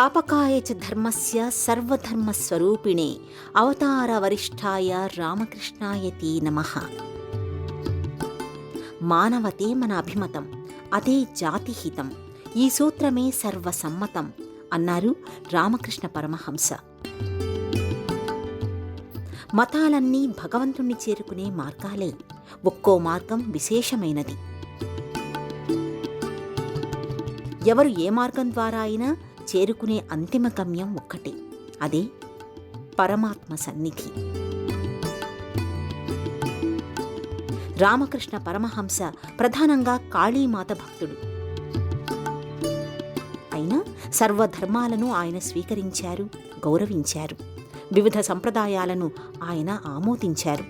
స్థాపకాయ చ ధర్మస్య సర్వధర్మస్వరూపిణే అవతార వరిష్ఠాయ రామకృష్ణాయ నమః. మానవతే మన అభిమతం, అదే జాతిహితం, ఈ సూత్రమే సర్వసమ్మతం అన్నారు రామకృష్ణ పరమహంస. మతాలన్నీ భగవంతుణ్ణి చేరుకునే మార్గాలే, ఒక్కో మార్గం విశేషమైనది. ఎవరు ఏ మార్గం ద్వారా అయినా చేరుకునే అంతిమ గమ్యం ఒక్కటే, అదే పరమాత్మ సన్నిధి. రామకృష్ణ పరమహంస ప్రధానంగా కాళీమాత భక్తుడు. అయినా సర్వధర్మాలను ఆయన స్వీకరించారు, గౌరవించారు. వివిధ సంప్రదాయాలను ఆయన ఆమోదించారు.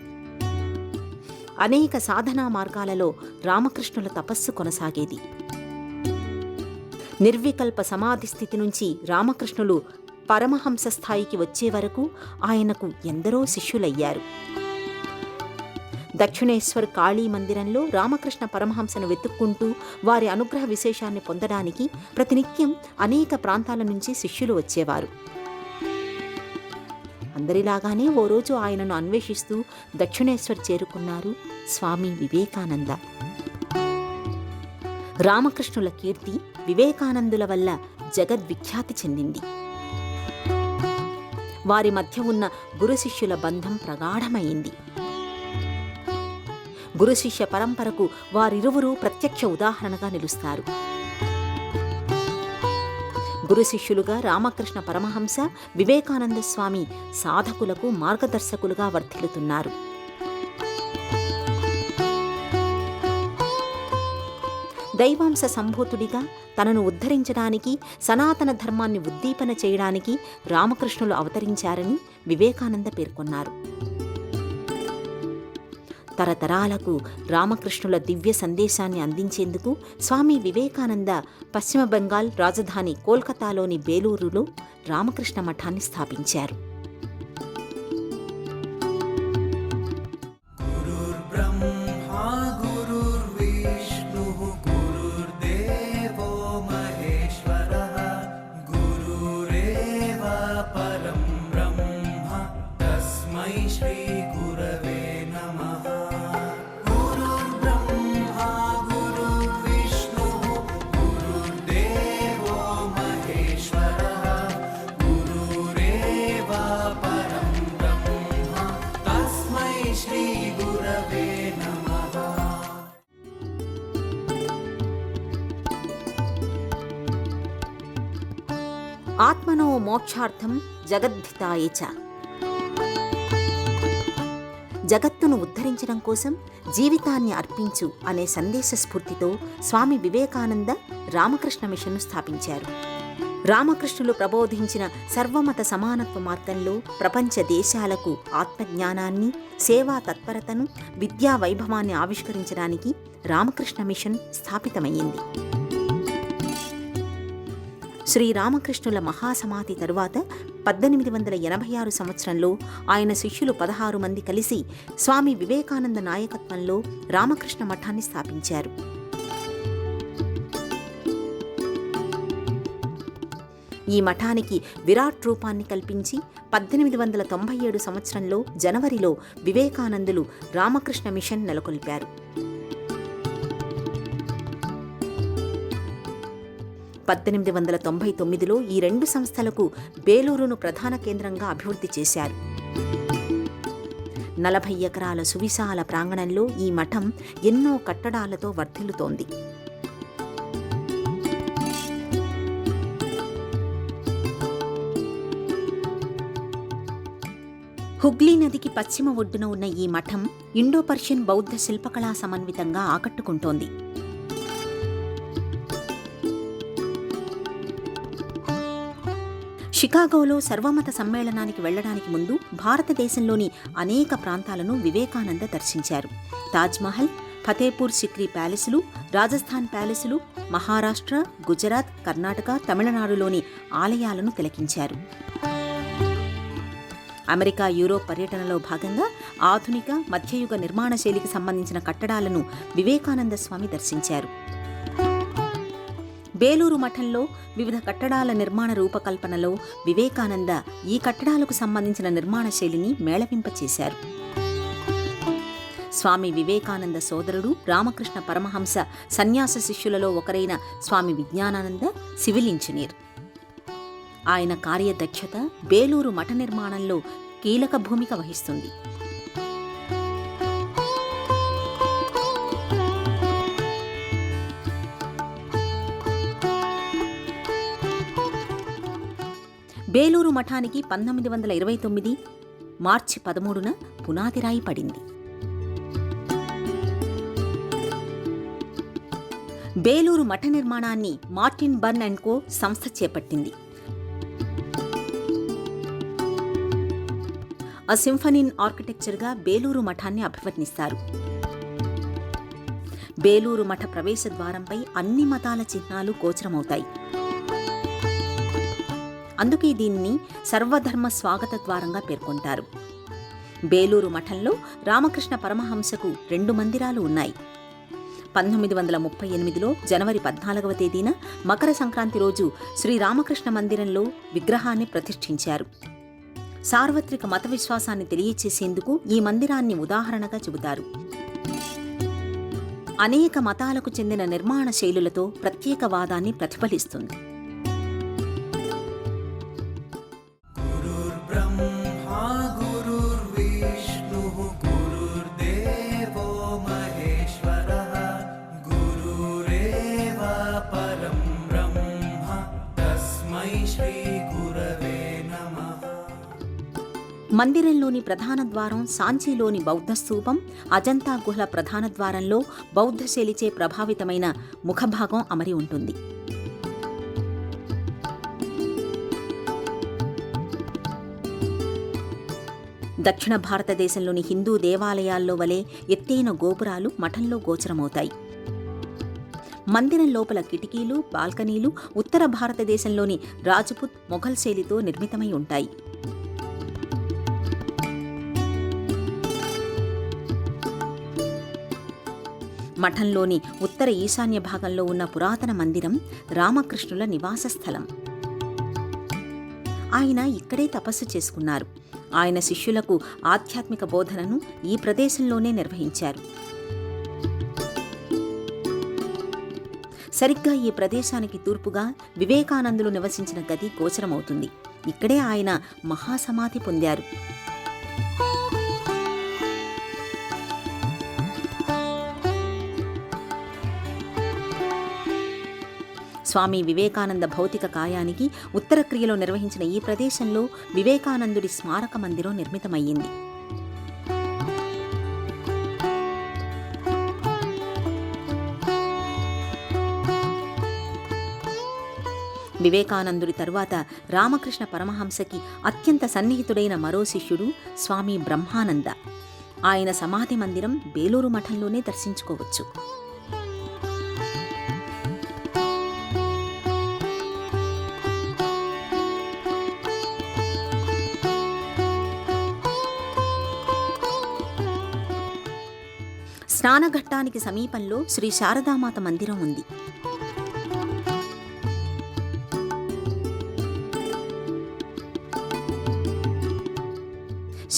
అనేక సాధనా మార్గాలలో రామకృష్ణుల తపస్సు కొనసాగేది. నిర్వికల్ప సమాధి స్థితి నుంచి రామకృష్ణులు పరమహంస స్థాయికి వచ్చే వరకు ఆయనకు ఎందరో శిష్యులయ్యారు. దక్షిణేశ్వర్ కాళీ మందిరంలో రామకృష్ణ పరమహంసను వెతుక్కుంటూ వారి అనుగ్రహ విశేషాన్ని పొందడానికి ప్రతినిత్యం అనేక ప్రాంతాల నుంచి శిష్యులు వచ్చేవారు. అందరిలాగానే ఓ రోజు ఆయనను అన్వేషిస్తూ దక్షిణేశ్వర్ చేరుకున్నారు స్వామి వివేకానంద. రామకృష్ణుల కీర్తి వివేకానందుల వల్ల జగద్విఖ్యాతి చెందింది. వారి మధ్య ఉన్న గురు శిష్యుల బంధం ప్రగాఢమైంది. గురు శిష్య పరంపరకు వారిరువురు ప్రత్యక్ష ఉదాహరణగా నిలుస్తారు. గురు శిష్యులుగా రామకృష్ణ పరమహంస, వివేకానంద స్వామి సాధకులకు మార్గదర్శకులుగా వర్ధిల్లుతున్నారు. దైవాంశ సంభూతుడిగా తనను ఉద్ధరించడానికి, సనాతన ధర్మాన్ని ఉద్దీపన చేయడానికి రామకృష్ణులు అవతరించారని వివేకానంద పేర్కొన్నారు. తరతరాలకు రామకృష్ణుల దివ్య సందేశాన్ని అందించేందుకు స్వామి వివేకానంద పశ్చిమ బెంగాల్ రాజధాని కోల్కతాలోని బేలూరులో రామకృష్ణ మఠాన్ని స్థాపించారు. ఆత్మనో మోక్షార్థం జగద్ధితాయ చ. జగత్తును ఉద్ధరించడం కోసం జీవితాన్ని అర్పించు అనే సందేశ స్ఫూర్తితో స్వామి వివేకానంద రామకృష్ణ మిషన్ను స్థాపించారు. రామకృష్ణులు ప్రబోధించిన సర్వమత సమానత్వ మార్గంలో ప్రపంచ దేశాలకు ఆత్మజ్ఞానాన్ని, సేవా తత్పరతను, విద్యా వైభవాన్ని ఆవిష్కరించడానికి రామకృష్ణ మిషన్ స్థాపితమయ్యింది. శ్రీరామకృష్ణుల మహాసమాధి తరువాత 1886 సంవత్సరంలో ఆయన శిష్యులు 16 మంది కలిసి స్వామి వివేకానంద నాయకత్వంలో రామకృష్ణ మఠాన్ని స్థాపించారు. ఈ మఠానికి విరాట్ రూపాన్ని కల్పించి 1897 సంవత్సరంలో జనవరిలో వివేకానందులు రామకృష్ణ మిషన్ నెలకొల్పారు. 1899లో ఈ రెండు సంస్థలకు బేలూరును ప్రధాన కేంద్రంగా అభివృద్ధి చేశారు. 40 ఎకరాల సువిశాల ప్రాంగణంలో ఈ మఠం ఎన్నో కట్టడాలతో వర్ధిల్లుతోంది. హుగ్లీ నదికి పశ్చిమ ఒడ్డున ఉన్న ఈ మఠం ఇండో పర్షియన్ బౌద్ధ శిల్పకళా సమన్వితంగా ఆకట్టుకుంటోంది. షికాగోలో సర్వమత సమ్మేళనానికి వెళ్లడానికి ముందు భారతదేశంలోని అనేక ప్రాంతాలను వివేకానంద దర్శించారు. తాజ్మహల్, ఫతేపూర్ సిక్రీ ప్యాలెసులు, రాజస్థాన్ ప్యాలెసులు, మహారాష్ట్ర, గుజరాత్, కర్ణాటక, తమిళనాడులోని ఆలయాలను తిలకించారు. అమెరికా, యూరోప్ పర్యటనలో భాగంగా ఆధునిక మధ్యయుగ నిర్మాణ శైలికి సంబంధించిన కట్టడాలను వివేకానంద స్వామి దర్శించారు. బేలూరు మఠంలో వివిధ కట్టడాల నిర్మాణ రూపకల్పనలో వివేకానంద ఈ కట్టడాలకు సంబంధించిన నిర్మాణ శైలిని మేళవింపచేశారు. స్వామి వివేకానంద సోదరుడు రామకృష్ణ పరమహంస సన్యాస శిష్యులలో ఒకరైన స్వామి విజ్ఞానానంద సివిల్ ఇంజనీర్. ఆయన కార్యదక్షత బేలూరు మఠ నిర్మాణంలో కీలక భూమిక వహిస్తుంది. బేలూరు మఠానికి 1929 మార్చి 13న పునాదిరాయి పడింది. బేలూరు మఠ నిర్మాణాన్ని మార్టిన్ బర్న్ అండ్ కో సంస్థ చేపట్టింది. అ సింఫనీ ఇన్ ఆర్కిటెక్చర్గా బేలూరు మఠాన్ని అభివర్ణిస్తారు. బేలూరు మఠ ప్రవేశ ద్వారంపై అన్ని మతాల చిహ్నాలు గోచరమవుతాయి. అందుకే దీన్ని సర్వధర్మ స్వాగత ద్వారంగా పేర్కొంటారు. బేలూరు మఠంలో రామకృష్ణ పరమహంసకు 2 మందిరాలు ఉన్నాయి. 1938లో జనవరి 14వ తేదీన మకర సంక్రాంతి రోజు శ్రీ రామకృష్ణ మందిరంలో విగ్రహాన్ని ప్రతిష్ఠించారు. సార్వత్రిక మత విశ్వాసాన్ని తెలియచేసేందుకు ఈ మందిరాన్ని ఉదాహరణగా చెబుతారు. అనేక మతాలకు చెందిన నిర్మాణ శైలులతో ప్రత్యేకవాదాన్ని ప్రతిఫలిస్తుంది. మందిరంలోని ప్రధాన ద్వారం, సాంచీలోని బౌద్ధ స్తూపం, అజంతా గుహల ప్రధాన ద్వారంలో బౌద్ధ శైలిచే ప్రభావితమైన ముఖభాగం అమరి ఉంటుంది. దక్షిణ భారతదేశంలోని హిందూ దేవాలయాల్లో వలె ఎత్తైన గోపురాలు మఠంలో గోచరమవుతాయి. మందిరం లోపల కిటికీలు, బాల్కనీలు ఉత్తర భారతదేశంలోని రాజపుత్, మొఘల్ శైలితో నిర్మితమై ఉంటాయి. మఠంలోని ఉత్తర ఈశాన్య భాగంలో ఉన్న పురాతన మందిరం రామకృష్ణుల నివాస స్థలం. ఆయన ఇక్కడే తపస్సు చేసుకున్నారు. ఆయన శిష్యులకు ఆధ్యాత్మిక బోధనను ఈ ప్రదేశంలోనే నిర్వహించారు. సరిగ్గా ఈ ప్రదేశానికి తూర్పుగా వివేకానందులు నివసించిన గది గోచరమవుతుంది. ఇక్కడే ఆయన మహాసమాధి పొందారు. స్వామి వివేకానంద భౌతిక కాయానికి ఉత్తర క్రియలో నిర్వహించిన ఈ ప్రదేశంలో వివేకానందుడి స్మారక మందిరం నిర్మితమయ్యింది. వివేకానందుడి తరువాత రామకృష్ణ పరమహంసకి అత్యంత సన్నిహితుడైన మరో శిష్యుడు స్వామి బ్రహ్మానంద. ఆయన సమాధి మందిరం బేలూరు మఠంలోనే దర్శించుకోవచ్చు. స్నానఘట్టానికి సమీపంలో శ్రీ శారదామాత మందిరం ఉంది.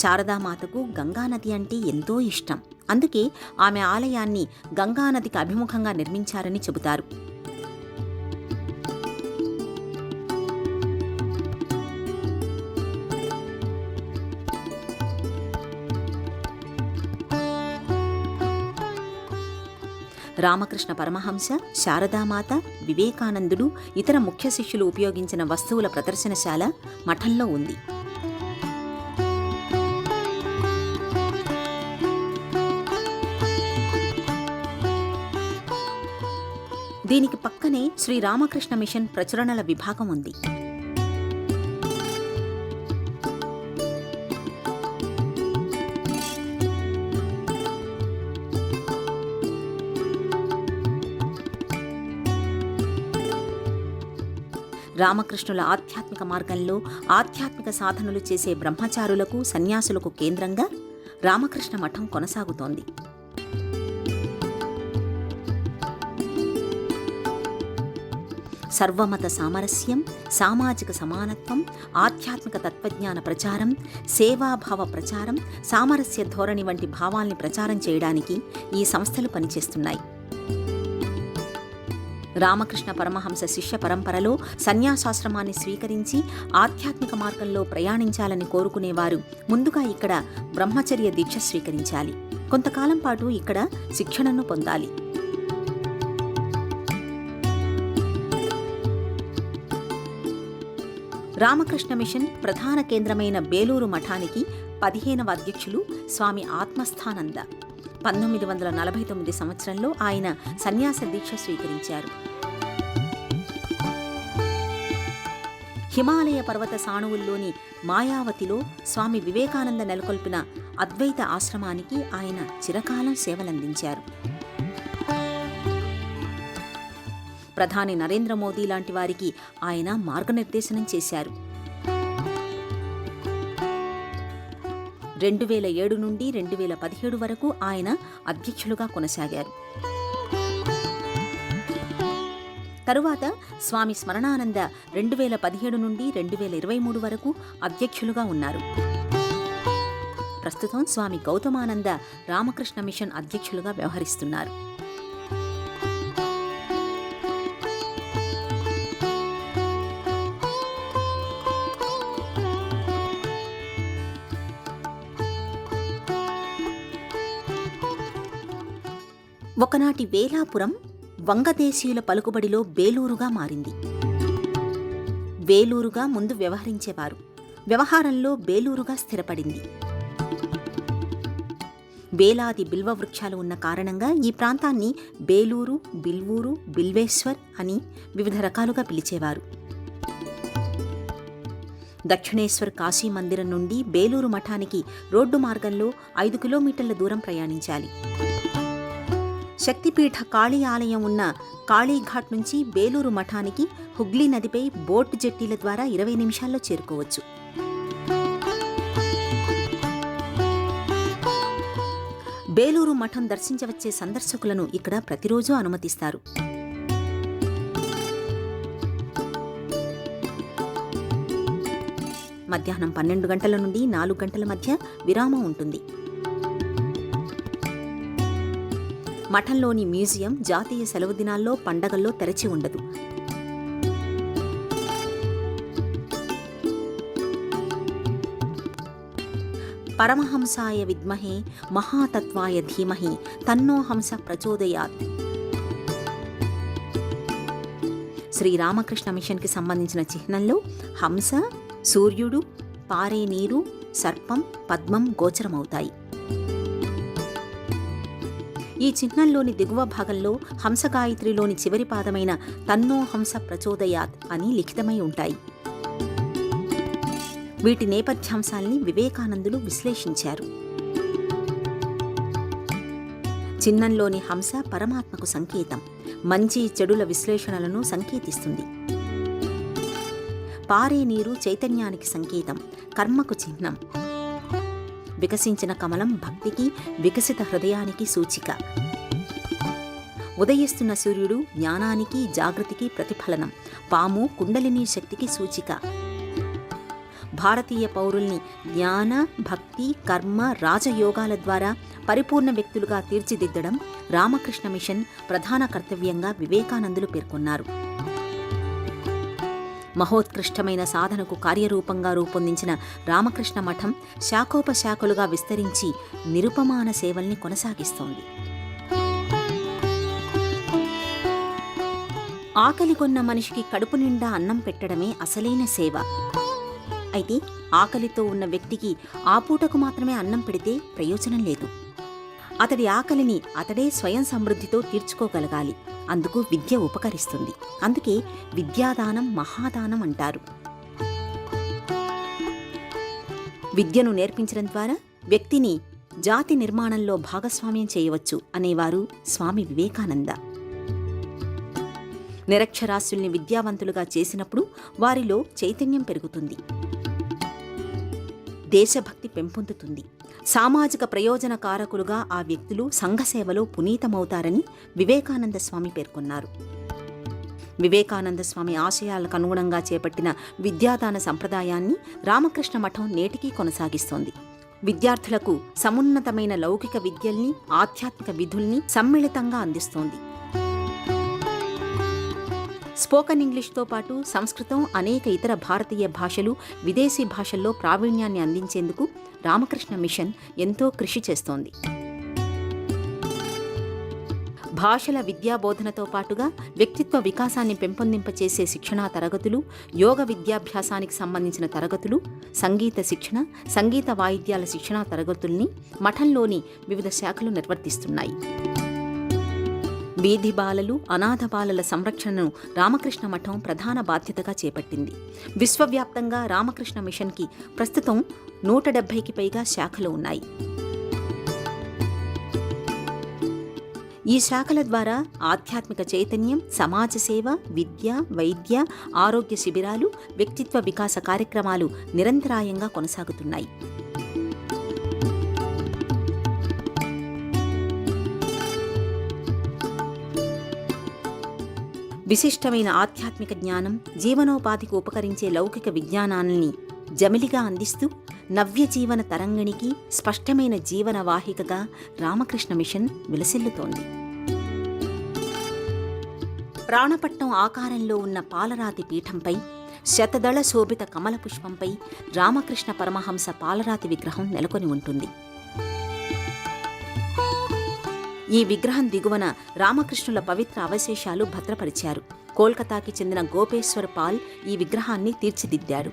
శారదామాతకు గంగానది అంటే ఎంతో ఇష్టం. అందుకే ఆమె ఆలయాన్ని గంగానదికి అభిముఖంగా నిర్మించారని చెబుతారు. రామకృష్ణ పరమహంస, శారదామాత, వివేకానందుడు, ఇతర ముఖ్య శిష్యులు ఉపయోగించిన వస్తువుల ప్రదర్శనశాల మఠంలో ఉంది. దీనికి పక్కనే శ్రీ రామకృష్ణ మిషన్ ప్రచురణల విభాగం ఉంది. రామకృష్ణుల ఆధ్యాత్మిక మార్గంలో ఆధ్యాత్మిక సాధనలు చేసే బ్రహ్మచారులకు, సన్యాసులకు కేంద్రంగా రామకృష్ణ మఠం కొనసాగుతోంది. సర్వమత సామరస్యం, సామాజిక సమానత్వం, ఆధ్యాత్మిక తత్వజ్ఞాన ప్రచారం, సేవాభావ ప్రచారం, సామరస్య ధోరణి వంటి భావాల్ని ప్రచారం చేయడానికి ఈ సంస్థలు పనిచేస్తున్నాయి. రామకృష్ణ పరమహంస శిష్య పరంపరలో సన్యాసాశ్రమాన్ని స్వీకరించి ఆధ్యాత్మిక మార్గంలో ప్రయాణించాలని కోరుకునేవారు ముందుగా ఇక్కడ బ్రహ్మచర్య దీక్ష స్వీకరించాలి. కొంతకాలం పాటు ఇక్కడ శిక్షణను పొందాలి. రామకృష్ణ మిషన్ ప్రధాన కేంద్రమైన బేలూరు మఠానికి 15వ అధ్యక్షులు స్వామి ఆత్మస్థానంద. 1949 సంవత్సరంలో ఆయన సన్యాస దీక్ష స్వీకరించారు. హిమాలయ పర్వత సానువుల్లోని మాయావతిలో స్వామి వివేకానంద నెలకొల్పిన అద్వైత ఆశ్రమానికి ఆయన చిరకాలం సేవలందించారు. ప్రధాని నరేంద్ర మోదీ లాంటి వారికి ఆయన మార్గనిర్దేశనం చేశారు. 2007 నుండి 2017 వరకు ఆయన అధ్యక్షులుగా కొనసాగారు. తరువాత స్వామి స్మరణానంద 2017 నుండి 2023 వరకు అధ్యక్షులుగా ఉన్నారు. ప్రస్తుతం స్వామి గౌతమానంద రామకృష్ణ మిషన్ అధ్యక్షులుగా వ్యవహరిస్తున్నారు. ఒకనాటి వేలాపురం వంగదేశీయుల పలుకుబడిలో బేలూరుగా మారింది. వేలూరుగా ముందు వ్యవహరించేవారు. వ్యవహారంలో బేలూరుగా స్థిరపడింది. వేలాది బిల్వ వృక్షాలు ఉన్న కారణంగా ఈ ప్రాంతాన్ని బేలూరు, బిల్వూరు, బిల్వేశ్వర్ అని వివిధ రకాలుగా పిలిచేవారు. దక్షిణేశ్వర్ కాశీ మందిరం నుండి బేలూరు మఠానికి రోడ్డు మార్గంలో 5 కిలోమీటర్ల దూరం ప్రయాణించాలి. శక్తిపీఠ కాళీ ఆలయం ఉన్న కాళీఘాట్ నుంచి బేలూరు మఠానికి హుగ్లీ నదిపై బోట్ జెట్టీల ద్వారా 20 నిమిషాల్లో చేరుకోవచ్చు. బేలూరు మఠం దర్శించవచ్చే సందర్శకులను ఇక్కడ ప్రతిరోజు అనుమతిస్తారు. మధ్యాహ్నం 12 గంటల నుండి 4 గంటల మధ్య విరామం ఉంటుంది. మఠంలోని మ్యూజియం జాతీయ సెలవు దినాల్లో, పండగల్లో తెరచి ఉండదు. పరమహంసాయ విద్మహే మహాతత్వాయ ధీమహి తన్నో హంస ప్రచోదయాత్. శ్రీరామకృష్ణ మిషన్కి సంబంధించిన చిహ్నంలో హంస, సూర్యుడు, పారే నీరు, సర్పం, పద్మం గోచరమవుతాయి. ఈ చిహ్నంలోని దిగువ భాగంలో హంసగాయత్రిలోని చివరి పాదమైన తన్నో హంస ప్రచోదయాత్ అని లిఖితమై ఉంటాయి. వీటి నేపథ్యాంశాల్ని వివేకానందులు విశ్లేషించారు. చిహ్నంలోని హంస పరమాత్మకు సంకేతం, మంచి చెడుల విశ్లేషణలను సంకేతిస్తుంది. పారే నీరు చైతన్యానికి సంకేతం, కర్మకు చిహ్నం. వికసించిన కమలం భక్తికి, వికసిత హృదయానికి సూచిక. ఉదయిస్తున్న సూర్యుడు జ్ఞానానికి, జాగృతికి ప్రతిఫలనం. పాము కుండలిని శక్తికి సూచిక. భారతీయ పౌరుల్ని జ్ఞాన, భక్తి, కర్మ, రాజయోగాల ద్వారా పరిపూర్ణ వ్యక్తులుగా తీర్చిదిద్దడం రామకృష్ణ మిషన్ ప్రధాన కర్తవ్యంగా వివేకానందులు పేర్కొన్నారు. మహోత్కృష్టమైన సాధనకు కార్యరూపంగా రూపొందించిన రామకృష్ణ మఠం శాఖోపశాఖలుగా విస్తరించి నిరుపమాన సేవల్ని కొనసాగిస్తోంది. ఆకలి కొన్న మనిషికి కడుపు నిండా అన్నం పెట్టడమే అసలైన సేవ. అయితే ఆకలితో ఉన్న వ్యక్తికి ఆ పూటకు మాత్రమే అన్నం పెడితే ప్రయోజనం లేదు. అతడి ఆకలిని అతడే స్వయం సమృద్ధితో తీర్చుకోగలగాలి. అందుకు విద్య ఉపకరిస్తుంది. అందుకే విద్యాదానం మహాదానం అంటారు. విద్యను నేర్పించడం ద్వారా వ్యక్తిని జాతి నిర్మాణంలో భాగస్వామ్యం చేయవచ్చు అనేవారు స్వామి వివేకానంద. నిరక్షరాస్యుల్ని విద్యావంతులుగా చేసినప్పుడు వారిలో చైతన్యం పెరుగుతుంది, దేశభక్తి పెంపొందుతుంది. సామాజిక ప్రయోజనకారకులుగా ఆ వ్యక్తులు సంఘసేవలో పునీతమవుతారని వివేకానంద స్వామి పేర్కొన్నారు. వివేకానంద స్వామి ఆశయాలకు అనుగుణంగా చేపట్టిన విద్యాదాన సంప్రదాయాన్ని రామకృష్ణ మఠం నేటికీ కొనసాగిస్తోంది. విద్యార్థులకు సమున్నతమైన లౌకిక విద్యల్ని, ఆధ్యాత్మిక విధుల్ని సమ్మిళితంగా అందిస్తోంది. స్పోకన్ ఇంగ్లీష్తో పాటు సంస్కృతం, అనేక ఇతర భారతీయ భాషలు, విదేశీ భాషల్లో ప్రావీణ్యాన్ని అందించేందుకు రామకృష్ణ మిషన్ ఎంతో కృషి చేస్తోంది. భాషల విద్యాబోధనతో పాటుగా వ్యక్తిత్వ వికాసాన్ని పెంపొందింపచేసే శిక్షణా తరగతులు, యోగ విద్యాభ్యాసానికి సంబంధించిన తరగతులు, సంగీత శిక్షణ, సంగీత వాయిద్యాల శిక్షణా తరగతుల్ని మఠంలోని వివిధ శాఖలు నిర్వర్తిస్తున్నాయి. వీధి బాలలు, అనాథ బాలల సంరక్షణను రామకృష్ణ మఠం ప్రధాన బాధ్యతగా చేపట్టింది. విశ్వవ్యాప్తంగా రామకృష్ణ మిషన్కి ప్రస్తుతం 170కి పైగా శాఖలు ఉన్నాయి. ఈ శాఖల ద్వారా ఆధ్యాత్మిక చైతన్యం, సమాజ సేవ, విద్య, వైద్య, ఆరోగ్య శిబిరాలు, వ్యక్తిత్వ వికాస కార్యక్రమాలు నిరంతరాయంగా కొనసాగుతున్నాయి. విశిష్టమైన ఆధ్యాత్మిక జ్ఞానం, జీవనోపాధికి ఉపకరించే లౌకిక విజ్ఞానాన్ని జమిలిగా అందిస్తూ నవ్య జీవన తరంగిణికి స్పష్టమైన జీవన వాహికగా రామకృష్ణ మిషన్ విలసిల్లుతోంది. ప్రాణపట్నం ఆకారంలో ఉన్న పాలరాతి పీఠంపై, శతదళ శోభిత కమల పుష్పంపై రామకృష్ణ పరమహంస పాలరాతి విగ్రహం నెలకొని ఉంటుంది. ఈ విగ్రహం దిగువన రామకృష్ణుల పవిత్ర అవశేషాలు భద్రపరిచారు. కోల్కతాకి చెందిన గోపేశ్వర్ పాల్ ఈ విగ్రహాన్ని తీర్చిదిద్దారు.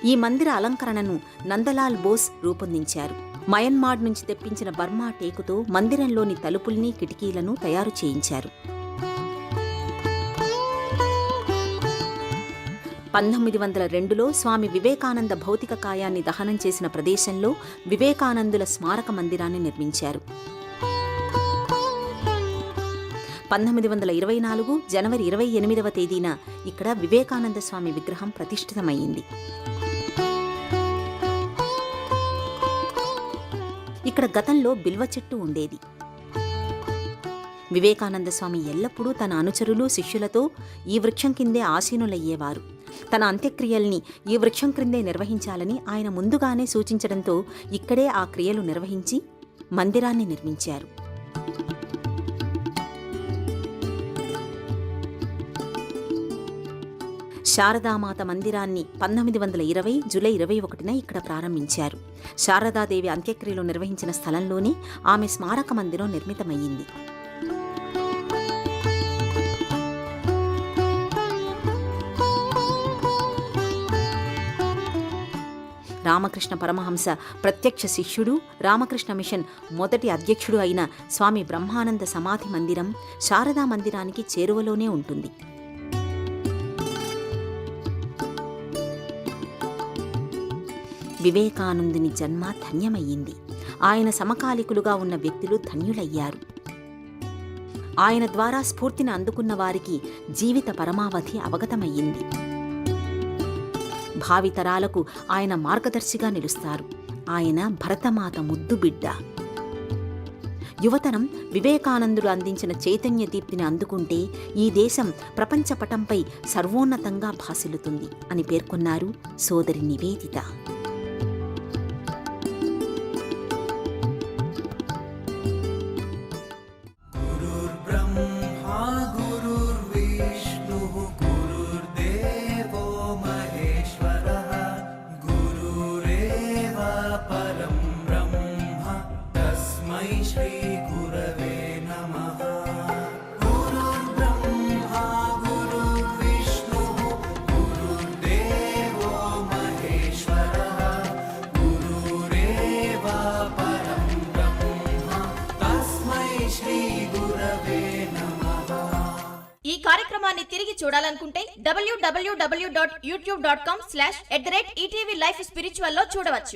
ఈ మందిర అలంకరణను నందలాల్ బోస్ రూపొందించారు. మయన్మార్ నుంచి తెప్పించిన బర్మా టేకుతో మందిరంలోని తలుపుల్ని, కిటికీలను తయారు చేయించారు. 1902లో స్వామి వివేకానంద భౌతిక కాయాన్ని దహనం చేసిన ప్రదేశంలో వివేకానందుల స్మారక మందిరాన్ని నిర్మించారు. 1924 జనవరి 28వ తేదీన ఇక్కడ వివేకానంద స్వామి విగ్రహం ప్రతిష్ఠితమైంది. ఇక్కడ గతంలో బిల్వ చెట్టు ఉండేది. వివేకానంద స్వామి ఎల్లప్పుడూ తన అనుచరులు, శిష్యులతో ఈ వృక్షం కిందే ఆసీనులయ్యేవారు. తన అంత్యక్రియల్ని ఈ వృక్షం క్రిందే నిర్వహించాలని ఆయన ముందుగానే సూచించడంతో ఇక్కడే ఆ క్రియలు నిర్వహించి మందిరాన్ని నిర్మించారు. శారదామాత మందిరాన్ని 1920 జూలై 21న ఇక్కడ ప్రారంభించారు. శారదాదేవి అంత్యక్రియలు నిర్వహించిన స్థలంలోనే ఆమె స్మారక మందిరం నిర్మితమయ్యింది. రామకృష్ణ పరమహంస ప్రత్యక్ష శిష్యుడు, రామకృష్ణ మిషన్ మొదటి అధ్యక్షుడు అయిన స్వామి బ్రహ్మానంద సమాధి మందిరం శారదా మందిరానికి చేరువలోనే ఉంటుంది. వివేకానందుని జన్మ ధన్యమయ్యింది. ఆయన సమకాలికులుగా ఉన్న వ్యక్తులు ధన్యులయ్యారు. ఆయన ద్వారా స్ఫూర్తిని అందుకున్న వారికి జీవిత పరమావధి అవగతమయ్యింది. భావితరాలకు ఆయన మార్గదర్శిగా నిలుస్తారు. ఆయన భరతమాత ముద్దు బిడ్డ. యువతరం వివేకానందుడు అందించిన చైతన్య దీప్తిని అందుకుంటే ఈ దేశం ప్రపంచ పటంపై సర్వోన్నతంగా భాసిల్లుతుంది అని పేర్కొన్నారు సోదరి నివేదిత. ఈ కార్యక్రమాన్ని తిరిగి చూడాలనుకుంటే www.youtube.com/@ETV Life Spiritual లో చూడవచ్చు.